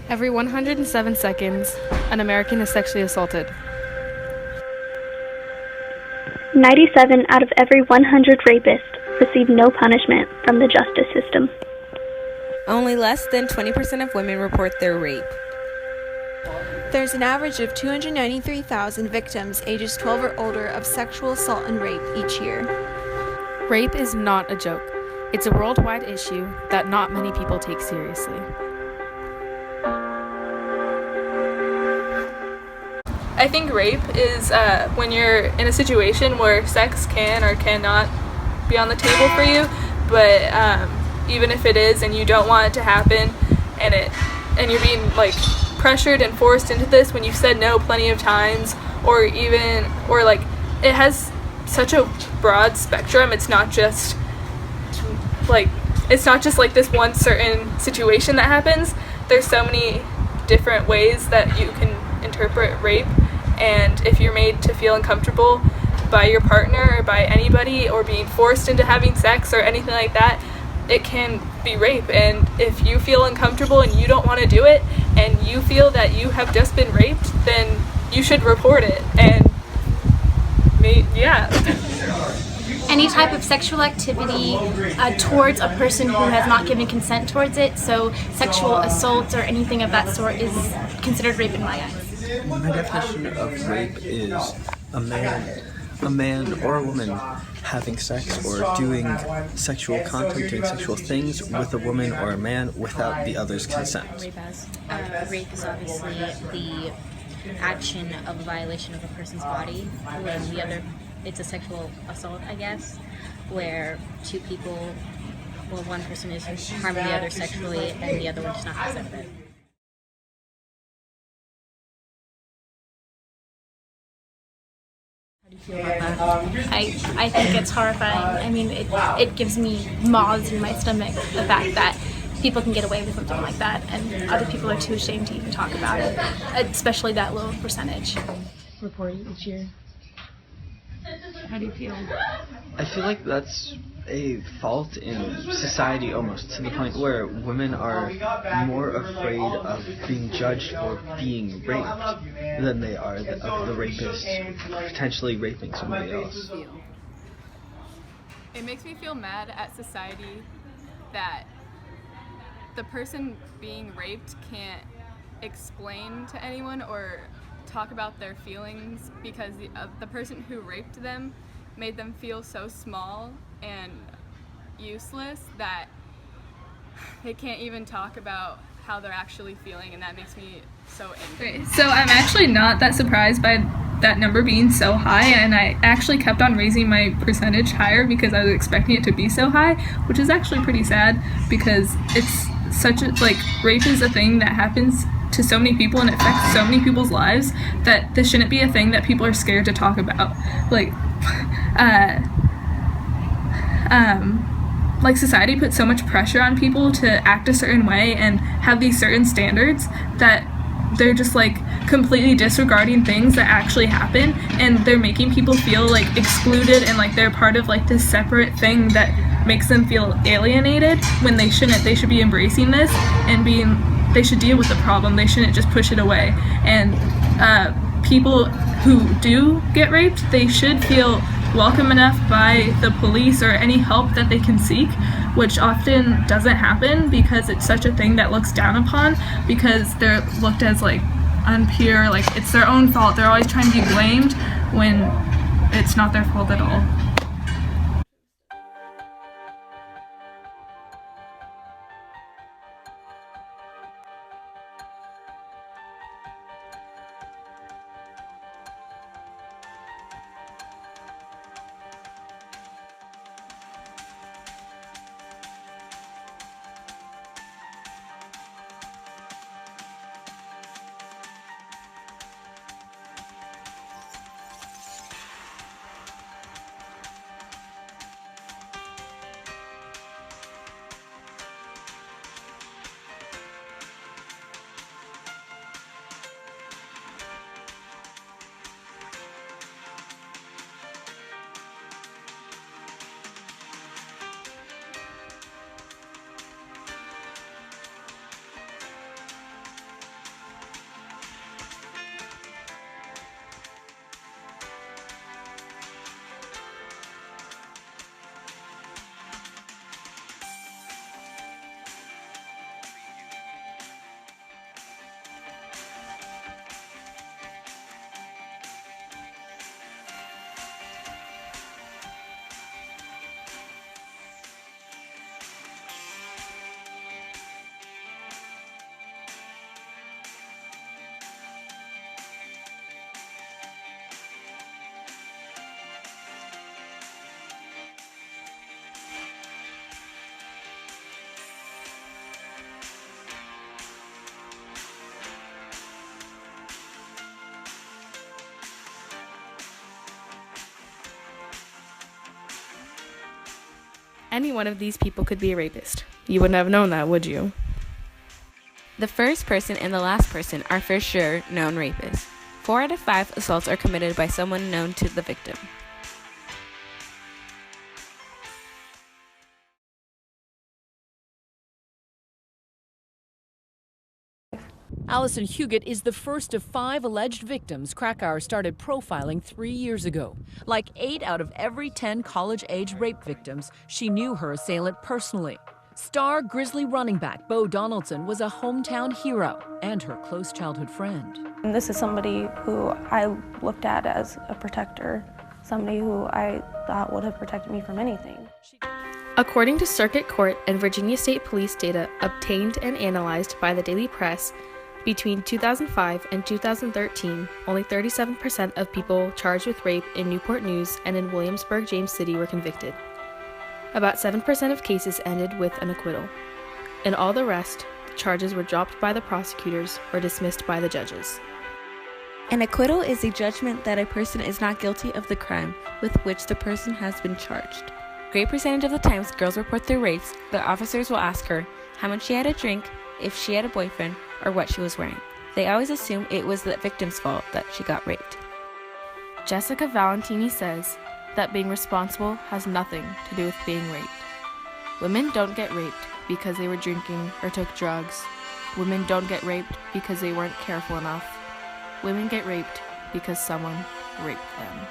Every 107 seconds, an American is sexually assaulted. 97 out of every 100 rapists receive no punishment from the justice system. Only less than 20% of women report their rape. There's an average of 293,000 victims ages 12 or older of sexual assault and rape each year. Rape is not a joke. It's a worldwide issue that not many people take seriously. I think rape is when you're in a situation where sex can or cannot be on the table for you, but even if it is and you don't want it to happen, and you're being like pressured and forced into this when you've said no plenty of times, or like it has such a broad spectrum. It's not just like this one certain situation that happens. There's so many different ways that you can interpret rape, and if you're made to feel uncomfortable by your partner or by anybody, or being forced into having sex or anything like that, it can be rape. And if you feel uncomfortable and you don't want to do it, and you feel that you have just been raped, then you should report it. And any type of sexual activity towards a person who has not given consent towards it, so sexual assault or anything of that sort, is considered rape in my eyes. My definition of rape is a man or a woman having sex or doing sexual content, doing sexual things with a woman or a man without the other's consent. Rape is obviously the action of a violation of a person's body, when the other, it's a sexual assault, I guess, where two people, one person is harming the other sexually and the other one does not consent to it. How do you feel about that? I think it's horrifying. I mean, it gives me moths in my stomach, the fact that people can get away with something like that and other people are too ashamed to even talk about it, especially that low percentage. Reported each year. How do you feel? I feel like that's a fault in society almost, to the point where women are more afraid of being judged for being raped than they are of the rapist potentially raping somebody else. it makes me feel mad at society that the person being raped can't explain to anyone or talk about their feelings, because the person who raped them made them feel so small and useless that they can't even talk about how they're actually feeling, and that makes me so angry. So I'm actually not that surprised by that number being so high, and I actually kept on raising my percentage higher because I was expecting it to be so high, which is actually pretty sad, because it's such a, like, rape is a thing that happens to so many people and it affects so many people's lives that this shouldn't be a thing that people are scared to talk about. Like society puts so much pressure on people to act a certain way and have these certain standards that they're just like completely disregarding things that actually happen, and they're making people feel like excluded and like they're part of like this separate thing that makes them feel alienated when they shouldn't. They should be embracing this and they should deal with the problem. They shouldn't just push it away. And people who do get raped, they should feel welcome enough by the police or any help that they can seek, which often doesn't happen because it's such a thing that looks down upon, because they're looked as like unpure, like it's their own fault. They're always trying to be blamed when it's not their fault at all. Any one of these people could be a rapist. You wouldn't have known that, would you? The first person and the last person are for sure known rapists. 4 out of 5 assaults are committed by someone known to the victim. Allison Huguet is the first of 5 alleged victims Krakauer started profiling 3 years ago. Like 8 out of every 10 college-age rape victims, she knew her assailant personally. Star Grizzly running back Bo Donaldson was a hometown hero and her close childhood friend. And this is somebody who I looked at as a protector, somebody who I thought would have protected me from anything. According to Circuit Court and Virginia State Police data obtained and analyzed by the Daily Press, between 2005 and 2013, only 37% of people charged with rape in Newport News and in Williamsburg, James City were convicted. About 7% of cases ended with an acquittal. In all the rest, the charges were dropped by the prosecutors or dismissed by the judges. An acquittal is a judgment that a person is not guilty of the crime with which the person has been charged. Great percentage of the times girls report their rapes, the officers will ask her how much she had to drink, if she had a boyfriend, or what she was wearing. They always assume it was the victim's fault that she got raped. Jessica Valentini says that being responsible has nothing to do with being raped. Women don't get raped because they were drinking or took drugs. Women don't get raped because they weren't careful enough. Women get raped because someone raped them.